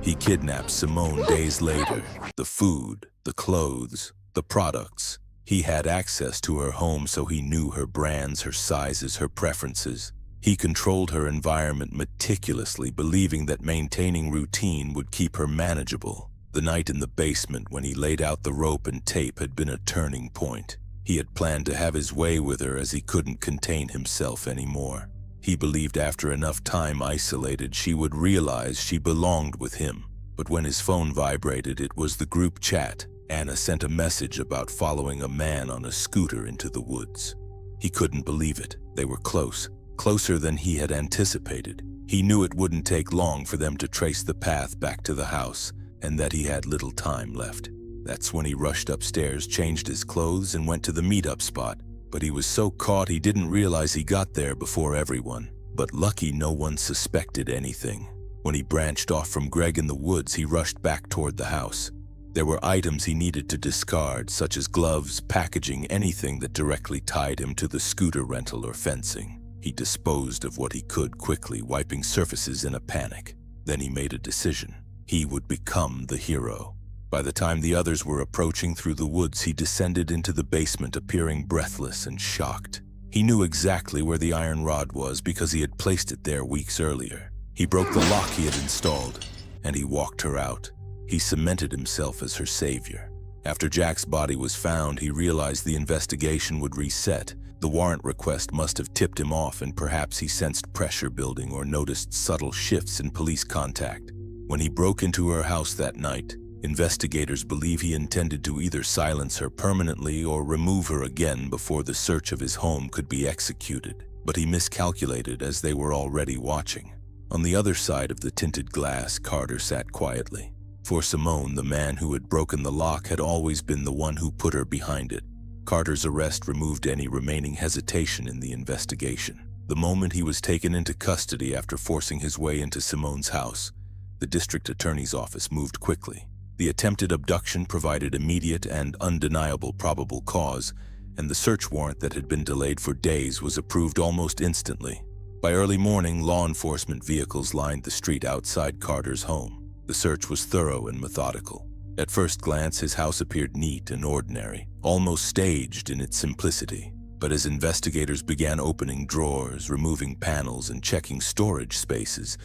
He kidnapped Simone days later. The food, the clothes, the products. He had access to her home, so he knew her brands, her sizes, her preferences. He controlled her environment meticulously, believing that maintaining routine would keep her manageable. The night in the basement when he laid out the rope and tape had been a turning point. He had planned to have his way with her as he couldn't contain himself anymore. He believed after enough time isolated, she would realize she belonged with him. But when his phone vibrated, it was the group chat. Anna sent a message about following a man on a scooter into the woods. He couldn't believe it. They were close, closer than he had anticipated. He knew it wouldn't take long for them to trace the path back to the house, and that he had little time left. That's when he rushed upstairs, changed his clothes, and went to the meetup spot. But he was so caught he didn't realize he got there before everyone. But lucky no one suspected anything. When he branched off from Greg in the woods, he rushed back toward the house. There were items he needed to discard, such as gloves, packaging, anything that directly tied him to the scooter rental or fencing. He disposed of what he could quickly, wiping surfaces in a panic. Then he made a decision. He would become the hero. By the time the others were approaching through the woods, he descended into the basement, appearing breathless and shocked. He knew exactly where the iron rod was because he had placed it there weeks earlier. He broke the lock he had installed, and he walked her out. He cemented himself as her savior. After Jack's body was found, he realized the investigation would reset. The warrant request must have tipped him off, and perhaps he sensed pressure building or noticed subtle shifts in police contact. When he broke into her house that night, investigators believe he intended to either silence her permanently or remove her again before the search of his home could be executed. But he miscalculated, as they were already watching. On the other side of the tinted glass, Carter sat quietly. For Simone, the man who had broken the lock had always been the one who put her behind it. Carter's arrest removed any remaining hesitation in the investigation. The moment he was taken into custody after forcing his way into Simone's house, the district attorney's office moved quickly. The attempted abduction provided immediate and undeniable probable cause, and the search warrant that had been delayed for days was approved almost instantly. By early morning, law enforcement vehicles lined the street outside Carter's home. The search was thorough and methodical. At first glance, his house appeared neat and ordinary, almost staged in its simplicity. But as investigators began opening drawers, removing panels, and checking storage spaces,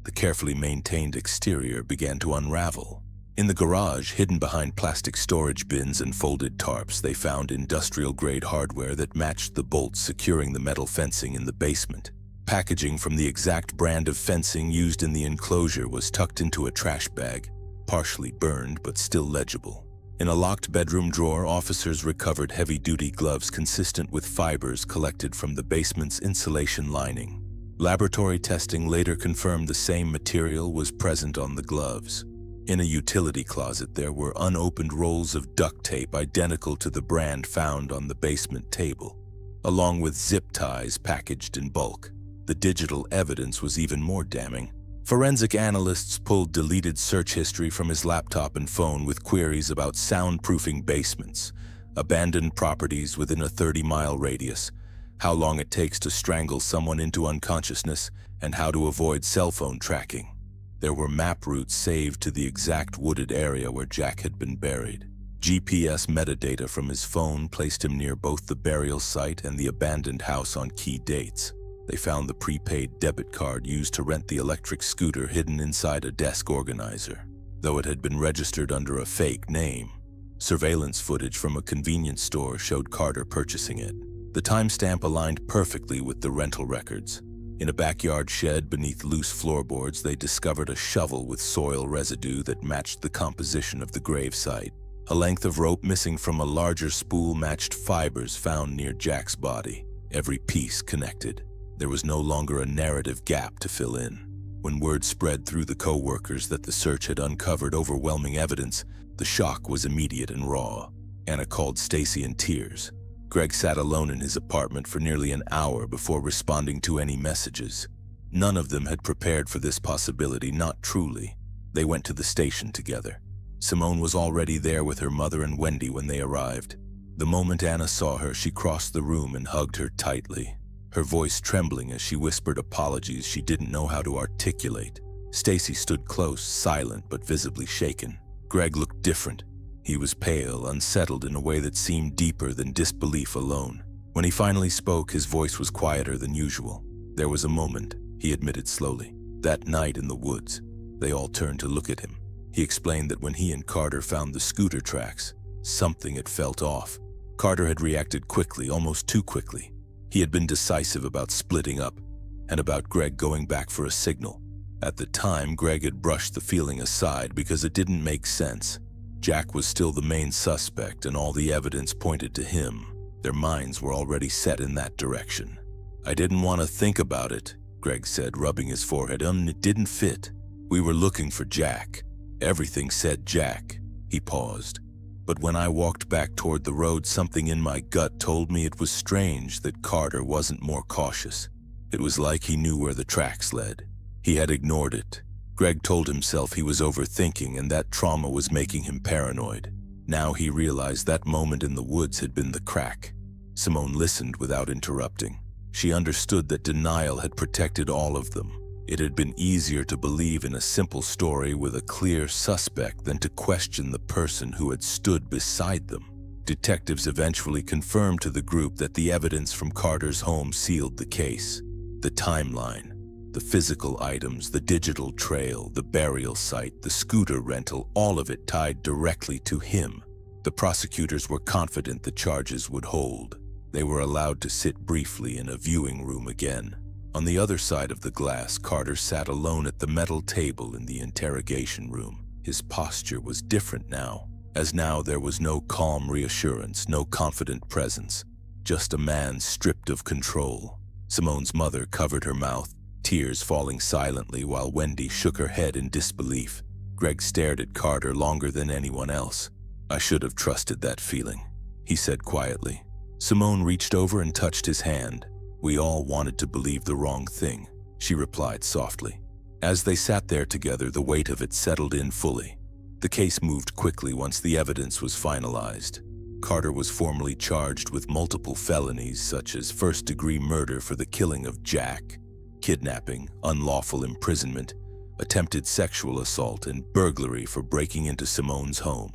the carefully maintained exterior began to unravel. In the garage, hidden behind plastic storage bins and folded tarps, they found industrial-grade hardware that matched the bolts securing the metal fencing in the basement. Packaging from the exact brand of fencing used in the enclosure was tucked into a trash bag, partially burned but still legible. In a locked bedroom drawer, officers recovered heavy-duty gloves consistent with fibers collected from the basement's insulation lining. Laboratory testing later confirmed the same material was present on the gloves. In a utility closet, there were unopened rolls of duct tape identical to the brand found on the basement table, along with zip ties packaged in bulk. The digital evidence was even more damning. Forensic analysts pulled deleted search history from his laptop and phone with queries about soundproofing basements, abandoned properties within a 30-mile radius, how long it takes to strangle someone into unconsciousness, and how to avoid cell phone tracking. There were map routes saved to the exact wooded area where Jack had been buried. GPS metadata from his phone placed him near both the burial site and the abandoned house on key dates. They found the prepaid debit card used to rent the electric scooter hidden inside a desk organizer, though it had been registered under a fake name. Surveillance footage from a convenience store showed Carter purchasing it. The timestamp aligned perfectly with the rental records. In a backyard shed beneath loose floorboards, they discovered a shovel with soil residue that matched the composition of the grave site. A length of rope missing from a larger spool matched fibers found near Jack's body, every piece connected. There was no longer a narrative gap to fill in. When word spread through the co-workers that the search had uncovered overwhelming evidence, the shock was immediate and raw. Anna called Stacy in tears. Greg sat alone in his apartment for nearly an hour before responding to any messages. None of them had prepared for this possibility, not truly. They went to the station together. Simone was already there with her mother and Wendy when they arrived. The moment Anna saw her, she crossed the room and hugged her tightly, her voice trembling as she whispered apologies she didn't know how to articulate. Stacy stood close, silent but visibly shaken. Greg looked different. He was pale, unsettled in a way that seemed deeper than disbelief alone. When he finally spoke, his voice was quieter than usual. There was a moment, he admitted slowly. That night in the woods, they all turned to look at him. He explained that when he and Carter found the scooter tracks, something had felt off. Carter had reacted quickly, almost too quickly. He had been decisive about splitting up, and about Greg going back for a signal. At the time, Greg had brushed the feeling aside because it didn't make sense. Jack was still the main suspect, and all the evidence pointed to him. Their minds were already set in that direction. "I didn't want to think about it," Greg said, rubbing his forehead. It didn't fit. We were looking for Jack. Everything said Jack." He paused. "But when I walked back toward the road, something in my gut told me it was strange that Carter wasn't more cautious. It was like he knew where the tracks led. He had ignored it." Greg told himself he was overthinking and that trauma was making him paranoid. Now he realized that moment in the woods had been the crack. Simone listened without interrupting. She understood that denial had protected all of them. It had been easier to believe in a simple story with a clear suspect than to question the person who had stood beside them. Detectives eventually confirmed to the group that the evidence from Carter's home sealed the case. The timeline, the physical items, the digital trail, the burial site, the scooter rental, all of it tied directly to him. The prosecutors were confident the charges would hold. They were allowed to sit briefly in a viewing room again. On the other side of the glass, Carter sat alone at the metal table in the interrogation room. His posture was different now, as now there was no calm reassurance, no confident presence, just a man stripped of control. Simone's mother covered her mouth, tears falling silently while Wendy shook her head in disbelief. Greg stared at Carter longer than anyone else. "I should have trusted that feeling," he said quietly. Simone reached over and touched his hand. "We all wanted to believe the wrong thing," she replied softly. As they sat there together, the weight of it settled in fully. The case moved quickly once the evidence was finalized. Carter was formally charged with multiple felonies such as first-degree murder for the killing of Jack, kidnapping, unlawful imprisonment, attempted sexual assault, and burglary for breaking into Simone's home.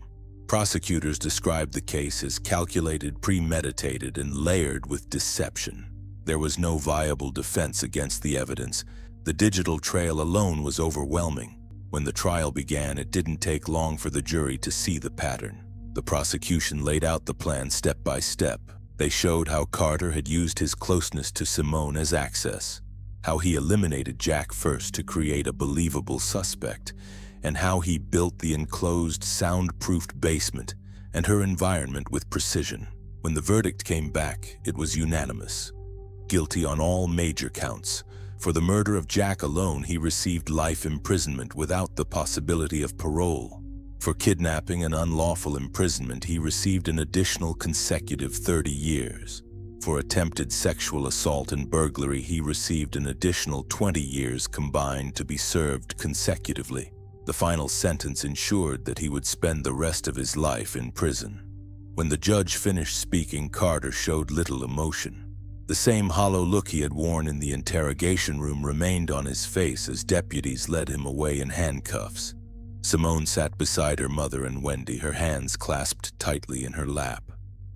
Prosecutors described the case as calculated, premeditated, and layered with deception. There was no viable defense against the evidence. The digital trail alone was overwhelming. When the trial began, it didn't take long for the jury to see the pattern. The prosecution laid out the plan step by step. They showed how Carter had used his closeness to Simone as access, how he eliminated Jack first to create a believable suspect, and how he built the enclosed, soundproofed basement and her environment with precision. When the verdict came back, it was unanimous. Guilty on all major counts. For the murder of Jack alone, he received life imprisonment without the possibility of parole. For kidnapping and unlawful imprisonment, he received an additional consecutive 30 years. For attempted sexual assault and burglary, he received an additional 20 years combined to be served consecutively. The final sentence ensured that he would spend the rest of his life in prison. When the judge finished speaking, Carter showed little emotion. The same hollow look he had worn in the interrogation room remained on his face as deputies led him away in handcuffs. Simone sat beside her mother and Wendy, her hands clasped tightly in her lap.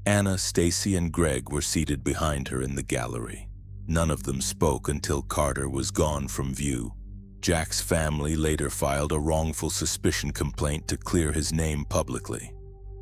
Anna, Stacy, and Greg were seated behind her in the gallery. None of them spoke until Carter was gone from view. Jack's family later filed a wrongful suspicion complaint to clear his name publicly,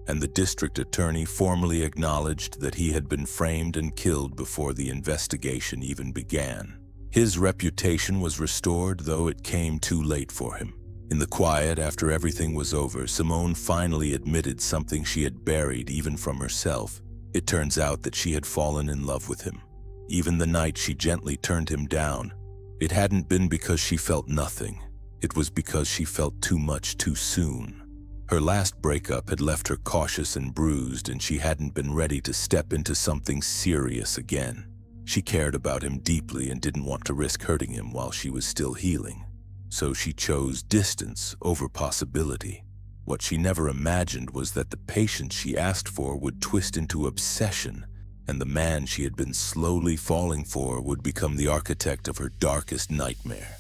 and the district attorney formally acknowledged that he had been framed and killed before the investigation even began. His reputation was restored, though it came too late for him. In the quiet, after everything was over, Simone finally admitted something she had buried even from herself. It turns out that she had fallen in love with him. Even the night she gently turned him down, it hadn't been because she felt nothing. It was because she felt too much too soon. Her last breakup had left her cautious and bruised, and she hadn't been ready to step into something serious again. She cared about him deeply and didn't want to risk hurting him while she was still healing. So she chose distance over possibility. What she never imagined was that the patience she asked for would twist into obsession, and the man she had been slowly falling for would become the architect of her darkest nightmare.